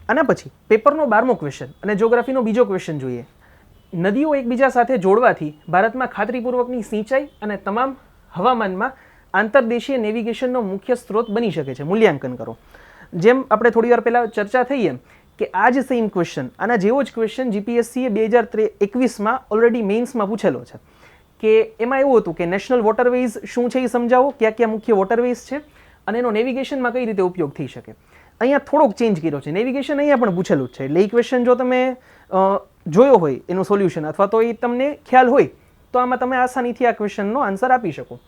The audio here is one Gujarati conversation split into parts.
આના પછી પેપરનો 12મો ક્વેશ્ચન અને જ્યોગ્રાફીનો બીજો ક્વેશ્ચન જોઈએ. નદીઓ એકબીજા સાથે જોડવાથી ભારતમાં ખાતરીપૂર્વકની સિંચાઈ અને તમામ હવામાનમાં આંતરદેશીય નેવિગેશનનો મુખ્ય સ્ત્રોત બની શકે છે. મૂલ્યાંકન કરો. જેમ આપણે થોડી વાર પહેલાં ચર્ચા થઈ એમ કે આ જ સેમ ક્વેશ્ચન, આના જેવો જ ક્વેશ્ચન જીપીએસસીએ 2021માં ઓલરેડી મેઇન્સમાં પૂછેલો છે. કે એમાં એવું હતું કે નેશનલ વોટરવેઝ શું છે એ સમજાવો, ક્યાં ક્યાં મુખ્ય વોટરવેઝ છે અને એનો નેવિગેશનમાં કઈ રીતે ઉપયોગ થઈ શકે. અહીંયા થોડોક ચેન્જ કર્યો છે. નેવિગેશન અહીંયા પણ પૂછેલું જ છે. એટલે એ ક્વેશ્ચન જો તમે જોયો હોય એનું સોલ્યુશન અથવા તો એ તમને ખ્યાલ હોય તો આમાં તમે આસાનીથી આ ક્વેશ્ચનનો આન્સર આપી શકો.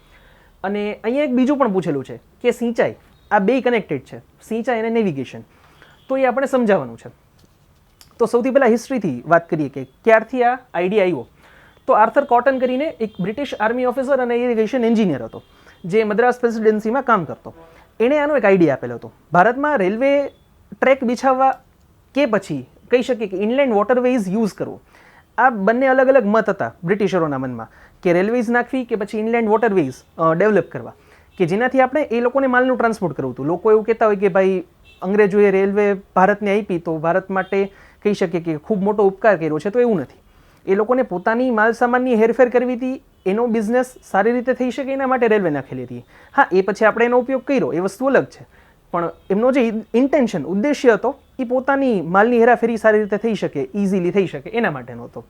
અને અહીંયા એક બીજું પણ પૂછેલું છે કે સિંચાઈ, આ બે કનેક્ટેડ છે, સિંચાઈ અને નેવિગેશન. તો એ આપણે સમજાવવાનું છે. તો સૌથી પહેલાં હિસ્ટ્રીથી વાત કરીએ કે ક્યારથી આ આઈડિયા આવ્યો. તો આર્થર કોટન કરીને એક બ્રિટિશ આર્મી ઓફિસર અને ઇરિગેશન એન્જિનિયર હતો જે મદ્રાસ પ્રેસિડેન્સીમાં કામ કરતો. એણે આનો એક આઈડિયા આપેલો હતો. ભારતમાં રેલવે ટ્રેક બિછાવવા કે પછી કહી શકીએ કે ઇનલેન્ડ વોટરવેઝ યુઝ કરવો, આ બંને અલગ અલગ મત હતા બ્રિટિશરોના મનમાં કે રેલવેઝ નાખવી કે પછી ઇનલેન્ડ વોટરવેઝ ડેવલપ કરવા કે જેનાથી આપણે એ લોકોને માલનું ટ્રાન્સપોર્ટ કરવું હતું. લોકો એવું કહેતા હોય કે ભાઈ અંગ્રેજોએ રેલવે ભારતને આપી તો ભારત માટે કહી શકીએ કે ખૂબ મોટો ઉપકાર કર્યો છે. તો એવું નથી. એ લોકોને પોતાની માલ સામાનની હેરફેર કરવી હતી, એનો બિઝનેસ સારી રીતે થઈ શકે એના માટે રેલવે નાખેલી હતી. હા, એ પછી આપણે એનો ઉપયોગ કર્યો એ વસ્તુ અલગ છે, પણ એમનો જે ઇન્ટેન્શન, ઉદ્દેશ્ય હતો એ પોતાની માલની હેરાફેરી સારી રીતે થઈ શકે, ઇઝીલી થઈ શકે એના માટેનો હતો.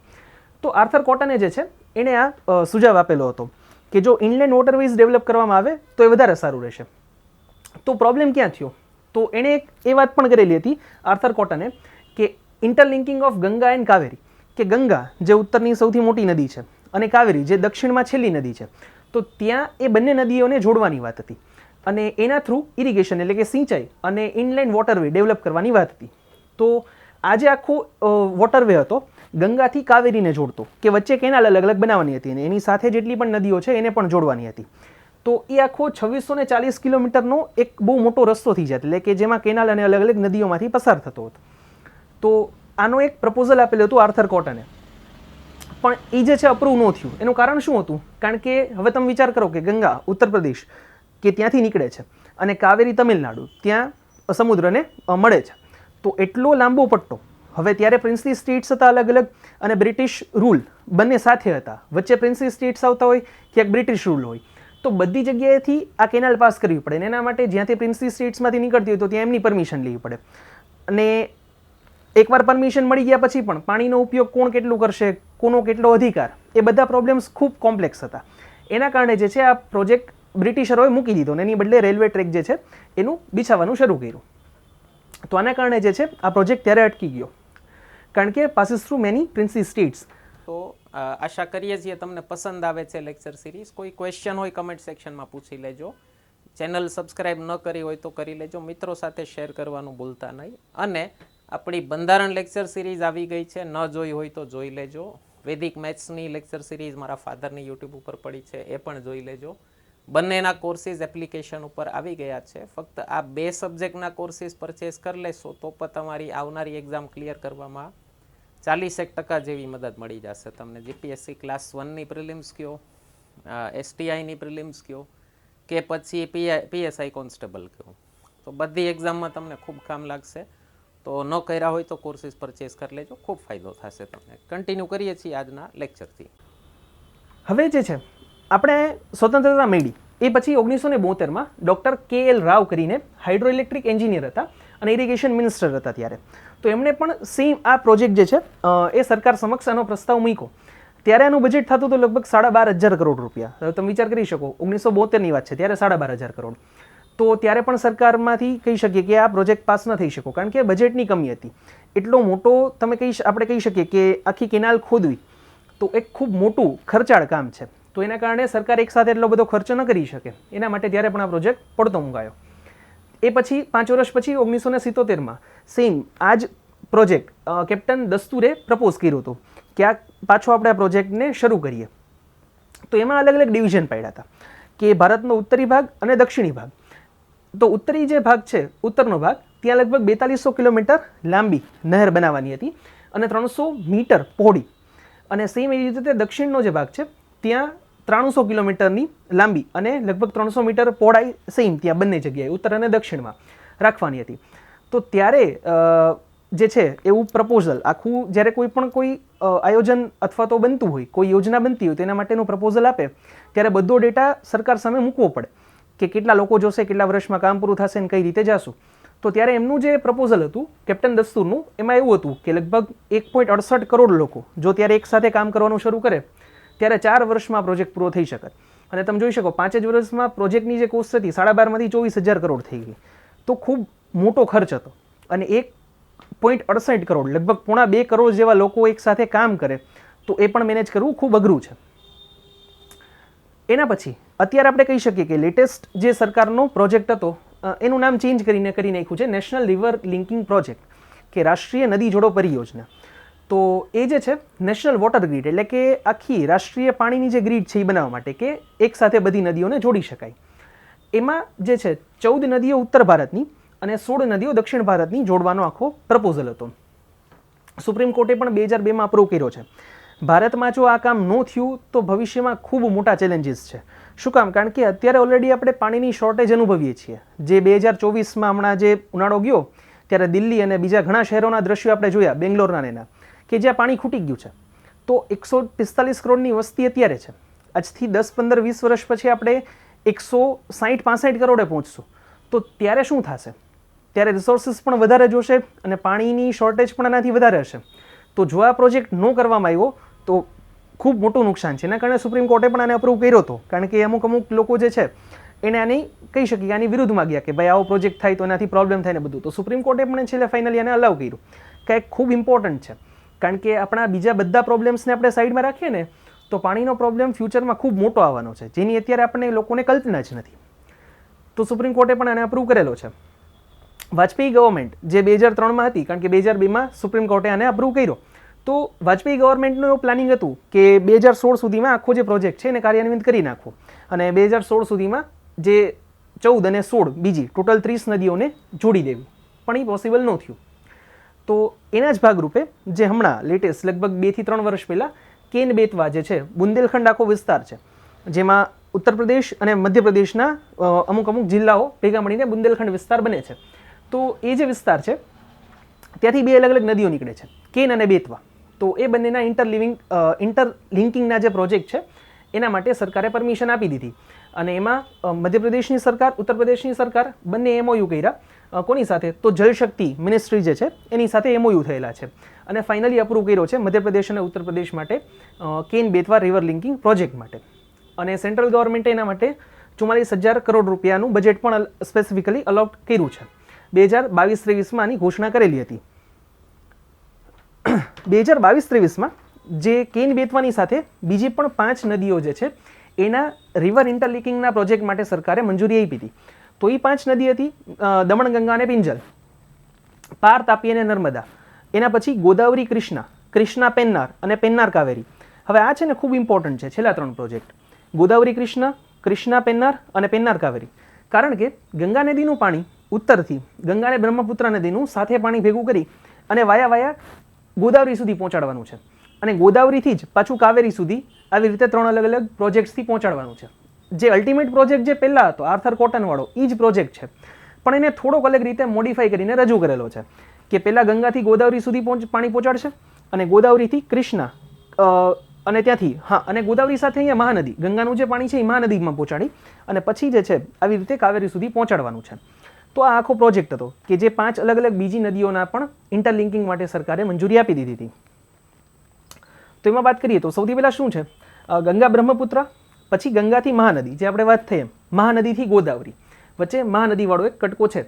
તો આર્થર કોટને જે છે એણે આ સુઝાવ આપેલો હતો કે જો ઇનલેન્ડ વોટરવેઝ ડેવલપ કરવામાં આવે તો એ વધારે સારું રહેશે. તો પ્રોબ્લેમ ક્યાં થયો? તો એણે એ વાત પણ કરેલી હતી આર્થર કોટને કે interlinking of Ganga and Kaveri, કે ગંગા જે ઉત્તરની સૌથી મોટી નદી છે અને કાવેરી જે દક્ષિણમાં છેલ્લી નદી છે, તો ત્યાં એ બંને નદીઓને જોડવાની વાત હતી અને એના થ્રુ ઇરિગેશન એટલે કે સિંચાઈ અને ઇનલેન્ડ વોટરવે ડેવલપ કરવાની વાત હતી. તો આ જે આખો વોટરવે હતો ગંગાથી કાવેરીને જોડતો કે વચ્ચે કેનાલ અલગ અલગ બનાવવાની હતી અને એની સાથે જેટલી પણ નદીઓ છે એને પણ જોડવાની હતી. તો એ આખો 2640 કિલોમીટરનો એક બહુ મોટો રસ્તો થઈ જાય, એટલે કે જેમાં કેનાલ અને અલગ અલગ નદીઓમાંથી પસાર થતો હતો. તો આનો એક પ્રપોઝલ આપેલું હતું આર્થર કોટને, પણ એ જે છે અપ્રૂવ ન થયું. એનું કારણ શું હતું? કારણ કે હવે તમે વિચાર કરો કે ગંગા ઉત્તર પ્રદેશ કે ત્યાંથી નીકળે છે અને કાવેરી તમિલનાડુ ત્યાં સમુદ્રને મળે છે, તો એટલો લાંબો પટ્ટો. હવે ત્યારે પ્રિન્સલી સ્ટેટ્સ હતા અલગ અલગ અને બ્રિટિશ રૂલ બંને સાથે હતા. વચ્ચે પ્રિન્સલી સ્ટેટ્સ આવતા હોય, ક્યાંક બ્રિટિશ રૂલ હોય, તો બધી જગ્યાએથી આ કેનાલ પાસ કરવી પડે અને એના માટે જ્યાંથી પ્રિન્સલી સ્ટેટ્સમાંથી નીકળતી હોય તો ત્યાં એમની પરમિશન લેવી પડે. અને એકવાર પરમિશન મળી ગયા પછી પણ પાણીનો ઉપયોગ કોણ કેટલું કરશે, કોનો કેટલો અધિકાર, એ બધા પ્રોબ્લેમ્સ ખૂબ કોમ્પ્લેક્સ હતા. એના કારણે જે છે આ પ્રોજેક્ટ બ્રિટિશરોએ મૂકી દીધો અને એની બદલે રેલવે ટ્રેક જે છે એનું બિછાવવાનું શરૂ કર્યું. તો આના કારણે જે છે આ પ્રોજેક્ટ ત્યારે અટકી ગયો કારણ કે પાસિસ થ્રુ મેની પ્રિન્સલી સ્ટેટ્સ. તો આશા કરીએ છીએ તમને પસંદ આવે છે લેક્ચર સિરીઝ. કોઈ ક્વેશ્ચન હોય કમેન્ટ સેક્શનમાં પૂછી લેજો. ચેનલ સબસ્ક્રાઈબ ન કરી હોય તો કરી લેજો. મિત્રો સાથે શેર કરવાનું ભૂલતા નહીં. અને આપણી બંધારણ લેક્ચર સિરીઝ આવી ગઈ છે, ન જોઈ હોય તો જોઈ લેજો. વૈદિક મેથ્સની લેક્ચર સિરીઝ મારા ફાધરની યુટ્યુબ ઉપર પડી છે, એ પણ જોઈ લેજો. બંનેના કોર્સીસ એપ્લિકેશન ઉપર આવી ગયા છે. ફક્ત આ 2 સબ્જેક્ટના કોર્સીસ પરચેસ કરી લેશો તો પણ તમારી આવનારી એક્ઝામ ક્લિયર કરવામાં 40% જેવી મદદ મળી જશે તમને. જીપીએસસી ક્લાસ 1ની પ્રિલિમ્સ કયો, એસટીઆઈની પ્રિલિમ્સ કયો કે પછી પીએસઆઈ કોન્સ્ટેબલ કયો, તો બધી એક્ઝામમાં તમને ખૂબ કામ લાગશે. તો ન કર્યા હોય તો કોર્સીસ પરચેસ કરી લેજો, ખૂબ ફાયદો થશે તમને. કન્ટિન્યુ કરીએ છીએ આજના લેક્ચરથી. હવે જે છે આપણે સ્વતંત્રતા મળી એ પછી 1972માં ડૉક્ટર KL રાવ કરીને હાઇડ્રો ઇલેક્ટ્રિક એન્જિનિયર હતા અને ઇરિગેશન મિનિસ્ટર હતા ત્યારે. તો એમણે પણ સેમ આ પ્રોજેક્ટ જે છે એ સરકાર સમક્ષ આનો પ્રસ્તાવ મૂક્યો. ત્યારે આનું બજેટ થતું હતું લગભગ 12,500 કરોડ રૂપિયા. હવે તમે વિચાર કરી શકો 1972ની વાત છે, ત્યારે 12,500 કરોડ. તો ત્યારે પણ સરકારમાંથી કહી શકીએ કે આ પ્રોજેક્ટ પાસ ન થઈ શકો કારણ કે બજેટની કમી હતી. એટલો મોટો આપણે કહી શકીએ કે આખી કેનાલ ખોદવી તો એક ખૂબ મોટું ખર્ચાળ કામ છે. તો એના કારણે સરકાર એકસાથે એટલો બધો ખર્ચ ન કરી શકે, એના માટે ત્યારે પણ આ પ્રોજેક્ટ પડતો મુકાયો. એ પછી 5 વર્ષ પછી 1977માં સેમ આ જ પ્રોજેક્ટ કેપ્ટન દસ્તુરે પ્રપોઝ કર્યો હતો કે આ પાછો આપણે આ પ્રોજેક્ટને શરૂ કરીએ. તો એમાં અલગ અલગ ડિવિઝન પાડ્યા હતા કે ભારતનો ઉત્તરી ભાગ અને દક્ષિણી ભાગ. તો ઉત્તરી જે ભાગ છે, ઉત્તરનો ભાગ, ત્યાં લગભગ 4200 કિલોમીટર લાંબી નહેર બનાવવાની હતી અને 300 મીટર પહોળી. અને સેમ એવી રીતે દક્ષિણનો જે ભાગ છે ત્યાં 300 કિલોમીટરની લાંબી અને લગભગ 300 મીટર પહોળાઈ સેમ ત્યાં બંને જગ્યાએ ઉત્તર અને દક્ષિણમાં રાખવાની હતી. તો ત્યારે જે છે એવું પ્રપોઝલ આખું જ્યારે કોઈ આયોજન અથવા તો બનતું હોય, કોઈ યોજના બનતી હોય, તેના માટેનું પ્રપોઝલ આપે ત્યારે બધો ડેટા સરકાર સામે મૂકવો પડે કે કેટલા લોકો જોશે, કેટલા વર્ષમાં કામ પૂરું થશે અને કઈ રીતે જાશું. તો ત્યારે એમનું જે પ્રપોઝલ હતું કેપ્ટન દસ્તુરનું, એમાં એવું હતું કે લગભગ 1.68 કરોડ લોકો જો ત્યારે એકસાથે કામ કરવાનું શરૂ કરે ત્યારે 4 વર્ષમાં પ્રોજેક્ટ પૂરો થઈ શકે. અને તમે જોઈ શકો 5 જ વર્ષમાં પ્રોજેક્ટની જે કોસ્ટ હતી 12.5માંથી 24,000 કરોડ થઈ ગઈ. તો ખૂબ મોટો ખર્ચ હતો અને 1.68 કરોડ લગભગ 1.25 કરોડ જેવા લોકો એક સાથે કામ કરે તો એ પણ મેનેજ કરવું ખૂબ અઘરું છે. એના પછી અત્યારે આપણે કહી શકીએ કે લેટેસ્ટ જે સરકારનો પ્રોજેક્ટ હતો એનું નામ ચેન્જ કરીને કરી નાખ્યું છે નેશનલ રિવર લિંકિંગ પ્રોજેક્ટ, કે રાષ્ટ્રીય નદી જોડો પરિયોજના. તો એ જે છે નેશનલ વોટર ગ્રીડ, એટલે કે આખી રાષ્ટ્રીય પાણીની જે ગ્રીડ છે એ બનાવવા માટે કે એક સાથે બધી નદીઓને જોડી શકાય. એમાં જે છે 14 નદીઓ ઉત્તર ભારતની અને 16 નદીઓ દક્ષિણ ભારતની જોડવાનો આખો પ્રપોઝલ હતો. સુપ્રીમ કોર્ટે પણ 2002માં અપ્રૂવ કર્યો છે. ભારતમાં જો આ કામ ન થયું તો ભવિષ્યમાં ખૂબ મોટા ચેલેન્જીસ છે. શું કામ? કારણ કે અત્યારે ઓલરેડી આપણે પાણીની શોર્ટેજ અનુભવીએ છીએ. જે 2024માં હમણાં જે ઉનાળો ગયો ત્યારે દિલ્હી અને બીજા ઘણા શહેરોના દ્રશ્યો આપણે જોયા, બેંગ્લોરના એના, કે જ્યાં પાણી ખૂટી ગયું છે. તો 145 કરોડની વસ્તી અત્યારે છે. આજથી 10, 15, 20 વર્ષ પછી આપણે 160-65 કરોડે પહોંચશું. તો ત્યારે શું થશે? ત્યારે રિસોર્સિસ પણ વધારે જોશે અને પાણીની શોર્ટેજ પણ એનાથી વધારે હશે. તો જો આ પ્રોજેક્ટ ન કરવામાં આવ્યો તો ખૂબ મોટું નુકસાન છે. એના કારણે સુપ્રીમ કોર્ટે પણ આને અપ્રૂવ કર્યો હતો, કારણ કે અમુક લોકો જે છે એને આની કહી શકીએ આની વિરુદ્ધમાં ગયા કે ભાઈ આવો પ્રોજેક્ટ થાય તો એનાથી પ્રોબ્લેમ થાય ને બધું. તો સુપ્રીમ કોર્ટે પણ છેલ્લે ફાઇનલી આને અલાઉ કર્યું. કંઈક ખૂબ ઇમ્પોર્ટન્ટ છે, કારણ કે આપણા બીજા બધા પ્રોબ્લેમ્સને આપણે સાઈડમાં રાખીએ ને તો પાણીનો પ્રોબ્લેમ ફ્યુચરમાં ખૂબ મોટો આવવાનો છે, જેની અત્યારે આપણને લોકોને કલ્પના જ નથી. તો સુપ્રીમ કોર્ટે પણ આને અપ્રૂવ કરેલો છે. વાજપેયી ગવર્મેન્ટ જે 2003માં હતી, કારણ કે 2002માં સુપ્રીમ કોર્ટે આને અપ્રૂવ કર્યો. તો વાજપેયી ગવર્મેન્ટનું એવું પ્લાનિંગ હતું કે 2016 સુધીમાં આખો જે પ્રોજેક્ટ છે એને કાર્યાન્વિત કરી નાખવો અને 2016 સુધીમાં જે 14 અને 16 બીજી ટોટલ 30 નદીઓને જોડી દેવી, પણ એ પોસિબલ ન થયું. તો એના જ ભાગરૂપે જે હમણાં લેટેસ્ટ લગભગ 2 થી 3 વર્ષ પહેલાં કેન બેતવા જે છે બુંદેલખંડ આખો વિસ્તાર છે, જેમાં ઉત્તર પ્રદેશ અને મધ્યપ્રદેશના અમુક જિલ્લાઓ ભેગા મળીને બુંદેલખંડ વિસ્તાર બને છે. તો એ જે વિસ્તાર છે ત્યાંથી 2 અલગ અલગ નદીઓ નીકળે છે, કેન અને બેતવા. તો એ બંનેના ઇન્ટરલિંકિંગના જે પ્રોજેક્ટ છે એના માટે સરકારે પરમિશન આપી દીધી અને એમાં મધ્યપ્રદેશની સરકાર, ઉત્તર પ્રદેશની સરકાર બંને MOU કર્યા. કોની સાથે? તો જલશક્તિ મિનિસ્ટ્રી જે છે એની સાથે MOU થયેલા છે અને ફાઇનલી અપ્રૂવ કર્યો છે મધ્યપ્રદેશ અને ઉત્તર પ્રદેશ માટે can Betwa river linking project માટે. અને સેન્ટ્રલ ગવર્મેન્ટે એના માટે 44,000 કરોડ રૂપિયાનું બજેટ પણ સ્પેસિફિકલી અલોટ કર્યું છે. 2022-23માં આની ઘોષણા કરેલી હતી. 2022-23માં જે કેન બેતવાની સાથે બીજી પણ 5 નદીઓ જે છે એના રિવર ઇન્ટરલિંકિંગના પ્રોજેક્ટ માટે સરકારે મંજૂરી આપી હતી. તો એ 5 નદી હતી દમણગંગા અને પિંજલ, પાર, તાપી અને નર્મદા. એના પછી ગોદાવરી કૃષ્ણા, કૃષ્ણા પેન્નાર અને પેન્નાર કાવેરી. હવે આ છે ને ખૂબ ઇમ્પોર્ટન્ટ છે છેલ્લા 3 પ્રોજેક્ટ, ગોદાવરી કૃષ્ણા, કૃષ્ણા પેન્નાર અને પેન્નાર કાવેરી. કારણ કે ગંગા નદીનું પાણી ઉત્તરથી ગંગા અને બ્રહ્મપુત્ર નદીનું સાથે પાણી ભેગું કરી અને વાયા ગોદાવરી સુધી પહોંચાડવાનું છે અને ગોદાવરીથી જ પાછું કાવેરી સુધી આવી રીતે 3 અલગ અલગ પ્રોજેક્ટ્સથી પહોંચાડવાનું છે. જે અલ્ટિમેટ પ્રોજેક્ટ જે પહેલાં હતો આર્થર કોટનવાળો એ જ પ્રોજેક્ટ છે, પણ એને થોડોક અલગ રીતે મોડિફાઈ કરીને રજૂ કરેલો છે કે પહેલાં ગંગાથી ગોદાવરી સુધી પાણી પહોંચાડશે અને ગોદાવરીથી કૃષ્ણા અને ત્યાંથી અને ગોદાવરી સાથે અહીંયા મહાનદી, ગંગાનું જે પાણી છે એ મહાનદીમાં પહોંચાડી અને પછી જે છે આવી રીતે કાવેરી સુધી પહોંચાડવાનું છે. તો આ આખો પ્રોજેક્ટ હતો કે જે 5 અલગ અલગ બીજી નદીઓના પણ ઇન્ટરલિંકિંગ માટે સરકારે મંજૂરી આપી દીધી હતી. તો એમાં વાત કરીએ તો સૌથી પહેલાં શું છે, ગંગા બ્રહ્મપુત્ર, પછી ગંગાથી મહાનદી, જે આપણે વાત થઈ એમ મહાનદીથી ગોદાવરી, વચ્ચે મહાનદીવાળો એક કટકો છે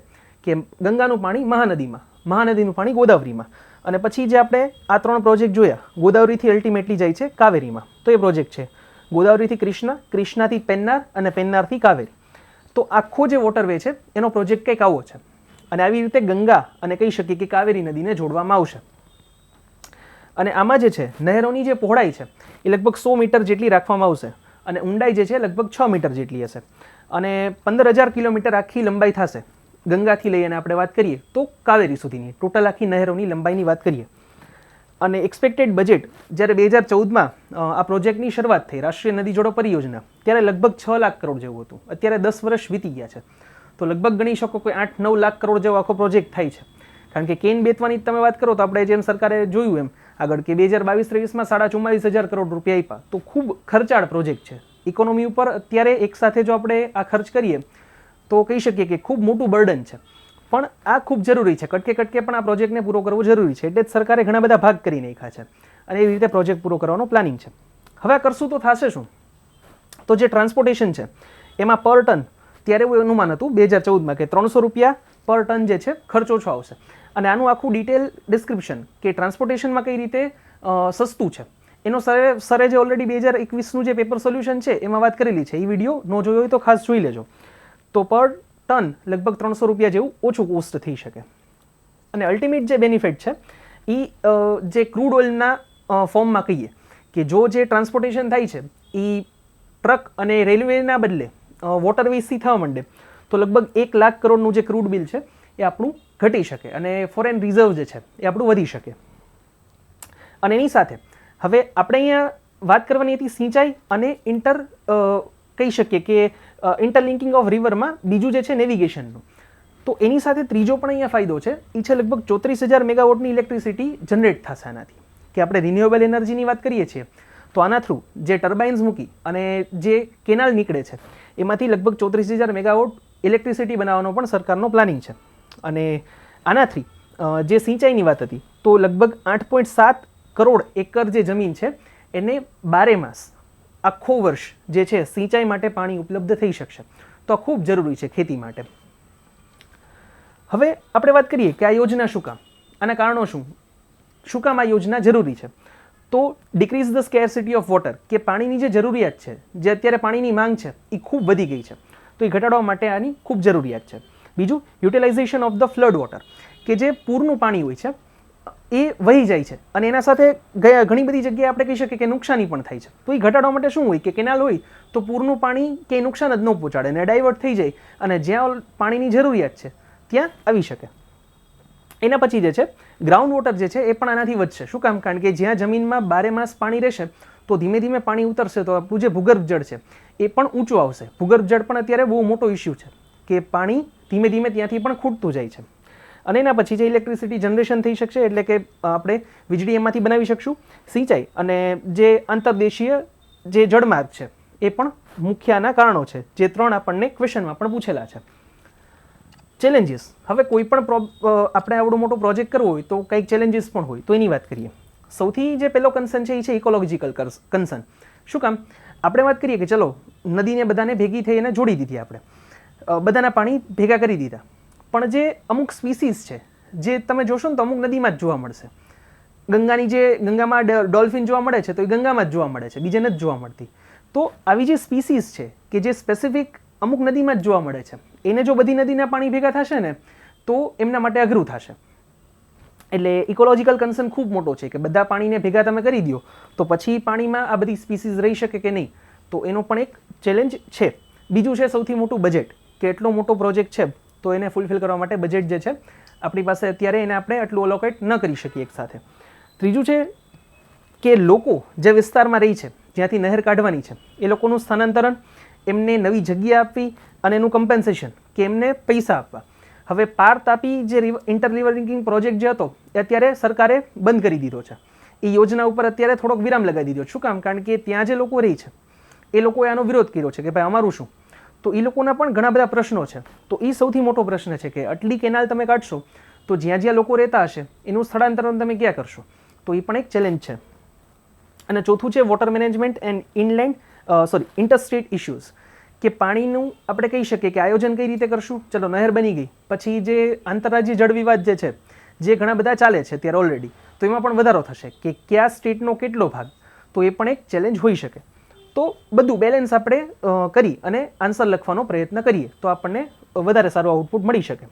કે ગંગાનું પાણી મહાનદીમાં, મહાનદીનું પાણી ગોદાવરીમાં, અને પછી જે આપણે આ 3 પ્રોજેક્ટ જોયા ગોદાવરીથી અલ્ટિમેટલી જાય છે કાવેરીમાં. તો એ પ્રોજેક્ટ છે ગોદાવરીથી કૃષ્ણા, કૃષ્ણાથી પેન્નાર અને પેન્નારથી કાવેરી. તો આખો જે વોટરવે છે એનો પ્રોજેક્ટ કંઈક આવો છે અને આવી રીતે ગંગા અને કહી શકીએ કે કાવેરી નદીને જોડવામાં આવશે. અને આમાં જે છે નહેરોની જે પહોળાઈ છે એ લગભગ 100 મીટર જેટલી રાખવામાં આવશે અને ઊંડાઈ જે છે લગભગ 6 મીટર જેટલી હશે અને 15,000 કિલોમીટર આખી લંબાઈ થશે. ગંગાથી લઈ અને આપણે વાત કરીએ તો કાવેરી સુધીની ટોટલ આખી નહેરોની લંબાઈની વાત કરીએ. અને એક્સપેક્ટેડ બજેટ જ્યારે 2014માં આ પ્રોજેક્ટની શરૂઆત થઈ, રાષ્ટ્રીય નદી જોડો પરિયોજના, ત્યારે લગભગ 6 લાખ કરોડ જેવું હતું. અત્યારે 10 વર્ષ વીતી ગયા છે તો લગભગ ગણી શકો કોઈ 8-9 લાખ કરોડ જેવો આખો પ્રોજેક્ટ થાય છે. કારણ કે કેન બેચવાની તમે વાત કરો તો આપણે જેમ સરકારે જોયું એમ આગળ કે 2022-23માં 44,500 કરોડ રૂપિયા આપ્યા, તો ખૂબ ખર્ચાળ પ્રોજેક્ટ છે. ઇકોનોમી ઉપર અત્યારે એકસાથે જો આપણે આ ખર્ચ કરીએ તો કહી શકીએ કે ખૂબ મોટું બર્ડન છે, પણ આ ખૂબ જરૂરી છે. કટકે કટકે પણ આ પ્રોજેક્ટને પૂરો કરવો જરૂરી છે, એટલે જ સરકારે ઘણા બધા ભાગ કરી નાખ્યા છે અને એવી રીતે પ્રોજેક્ટ પૂરો કરવાનો પ્લાનિંગ છે. હવે આ કરશું તો થશે શું? તો જે ટ્રાન્સપોર્ટેશન છે એમાં પર ટન ત્યારે એવું અનુમાન હતું 2014માં કે 300 રૂપિયા પર ટન જે છે ખર્ચ ઓછો આવશે. અને આનું આખું ડિટેલ ડિસ્ક્રિપ્શન કે ટ્રાન્સપોર્ટેશનમાં કઈ રીતે સસ્તું છે એનો સરે જે ઓલરેડી 2021નું જે પેપર સોલ્યુશન છે એમાં વાત કરેલી છે. એ વિડીયો ન જોયો હોય તો ખાસ જોઈ લેજો. તો પર ટન લગભગ 300 રૂપિયા જેવું ઓછું કોસ્ટ થઈ શકે. અને અલ્ટિમેટ જે બેનિફિટ છે એ જે ક્રૂડ ઓઇલના ફોર્મમાં કહીએ કે જો જે ટ્રાન્સપોર્ટેશન થાય છે એ ટ્રક અને રેલવેના બદલે વોટરવેઝથી થવા માંડે તો લગભગ 1 લાખ કરોડનું જે ક્રૂડ બિલ છે એ આપણું ઘટી શકે અને ફોરેન રિઝર્વ જે છે એ આપણું વધી શકે. અને એની સાથે હવે આપણે અહીંયા વાત કરવાની હતી સિંચાઈ અને કહી શકીએ કે ઇન્ટરલિંકિંગ ઓફ રિવરમાં બીજું જે છે નેવિગેશનનું. તો એની સાથે ત્રીજો પણ અહીંયા ફાયદો છે, એ છે લગભગ 34,000 મેગાવોટની ઇલેક્ટ્રિસિટી જનરેટ થશે આનાથી. કે આપણે રિન્યુએબલ એનર્જીની વાત કરીએ છીએ તો આના થ્રુ જે ટર્બાઇન્સ મૂકી અને જે કેનાલ નીકળે છે એમાંથી લગભગ 34,000 મેગાવોટ ઇલેક્ટ્રિસિટી બનાવવાનો પણ સરકારનો પ્લાનિંગ છે. અને આનાથી જે સિંચાઈની વાત હતી તો લગભગ 8.7 કરોડ એકર જે જમીન છે એને 12 માસ આખો વર્ષ જે છે સિંચાઈ માટે પાણી ઉપલબ્ધ થઈ શકશે. તો આ ખૂબ જરૂરી છે ખેતી માટે. હવે આપણે વાત કરીએ કે આ યોજના શું કામ, આના કારણો શું કામ આ યોજના જરૂરી છે. તો decrease the scarcity of water, કે પાણીની જે જરૂરિયાત છે, જે અત્યારે પાણીની માંગ છે એ ખૂબ વધી ગઈ છે, તો એ ઘટાડવા માટે આની ખૂબ જરૂરિયાત છે. બીજું utilisation of the flood water, કે જે પૂરનું પાણી હોય છે એ વહી જાય છે અને એના સાથે ઘણી બધી જગ્યાએ આપણે કહી શકીએ કે નુકસાની પણ થાય છે. તો એ ઘટાડવા માટે શું હોય કે કેનાલ હોય તો પૂરનું પાણી કે નુકસાન જ ન પહોંચાડે અને ડાયવર્ટ થઈ જાય અને જ્યાં પાણીની જરૂરિયાત છે ત્યાં આવી શકે. એના પછી જે છે ગ્રાઉન્ડ વોટર જે છે એ પણ આનાથી વધશે. શું કામ? કારણ કે જ્યાં જમીનમાં 12 માસ પાણી રહેશે તો ધીમે ધીમે પાણી ઉતરશે તો આપણું જે ભૂગર્ભ જળ છે એ પણ ઊંચું આવશે. ભૂગર્ભ જળ પણ અત્યારે બહુ મોટો ઇસ્યુ છે કે પાણી ધીમે ધીમે ત્યાંથી પણ ખૂટતું જાય છે. અને એના પછી જે ઇલેક્ટ્રિસિટી જનરેશન થઈ શકશે એટલે કે આપણે વીજળી એમાંથી બનાવી શકશું. સિંચાઈ અને જે આંતરદેશીય જે જળમાર્ગ છે એ પણ મુખ્ય આના કારણો છે, જે 3 આપણને ક્વેશ્ચનમાં પણ પૂછેલા છે. ચેલેન્જીસ, હવે કોઈ પણ આપણે આવડો મોટો પ્રોજેક્ટ કરવો હોય તો કંઈક ચેલેન્જીસ પણ હોય, તો એની વાત કરીએ. સૌથી જે પહેલો કન્સર્ન છે એ છે ઇકોલોજીકલ કન્સર્ન. શું કામ? આપણે વાત કરીએ કે ચલો નદીને બધાને ભેગી થઈ અને જોડી દીધી, આપણે બધાના પાણી ભેગા કરી દીધા, પણ જે અમુક સ્પીસીસ છે જે તમે જોશો ને તો અમુક નદીમાં જ જોવા મળશે. ગંગામાં ડોલ્ફિન જોવા મળે છે તો એ ગંગામાં જ જોવા મળે છે, બીજે નથી જોવા મળતી. તો આવી જે સ્પીસીસ છે કે જે સ્પેસિફિક અમુક નદીમાં જ જોવા મળે છે, એને જો બધી નદીના પાણી ભેગા થશે ને તો એમના માટે અઘરું થશે. એટલે ઇકોલોજીકલ કન્સર્ન ખૂબ મોટો છે કે બધા પાણીને ભેગા તમે કરી દો તો પછી પાણીમાં આ બધી સ્પીસીસ રહી શકે કે નહીં, તો એનો પણ એક ચેલેન્જ છે. બીજું છે સૌથી મોટું બજેટ, કે એટલો મોટો પ્રોજેક્ટ છે તો એને ફૂલફિલ કરવા માટે બજેટ જે છે આપણી પાસે અત્યારે એને આપણે આટલું અલોકેટ ન કરી શકીએ એકસાથે. ત્રીજું છે કે લોકો જે વિસ્તારમાં રહી છે જ્યાંથી નહેર કાઢવાની છે એ લોકોનું સ્થાનાંતરણ, એમને નવી જગ્યા આપવી અને એનું કમ્પેન્સેશન કે એમને પૈસા આપવા. હવે પાર તાપી જે ઇન્ટરલિવરિંગ પ્રોજેક્ટ જે હતો એ અત્યારે સરકારે બંધ કરી દીધો છે. એ યોજના ઉપર અત્યારે થોડોક વિરામ લગાવી દીધો. શું કામ? કારણ કે ત્યાં જે લોકો રહી છે એ લોકોએ આનો વિરોધ કર્યો છે કે ભાઈ અમારું શું. તો એ લોકોના પણ ઘણા બધા પ્રશ્નો છે. તો એ સૌથી મોટો પ્રશ્ન છે કે આટલી કેનાલ તમે કાઢશો તો જ્યાં જ્યાં લોકો રહેતા હશે એનું સ્થળાંતરણ તમે ક્યાં કરશો, તો એ પણ એક ચેલેન્જ છે. અને ચોથું છે water management and interstate issues, કે પાણીનું આપણે કહી શકીએ કે આયોજન કઈ રીતે કરશું. ચલો નહેર બની ગઈ પછી જે આંતરરાજ્ય જળ વિવાદ જે છે જે ઘણા બધા ચાલે છે ત્યારે ઓલરેડી, તો એમાં પણ વધારો થશે કે કયા સ્ટેટનો કેટલો ભાગ, તો એ પણ એક ચેલેન્જ હોઈ શકે. તો બધું બેલેન્સ આપણે કરી અને આન્સર લખવાનો પ્રયત્ન કરીએ તો આપણને વધારે સારું આઉટપુટ મળી શકે.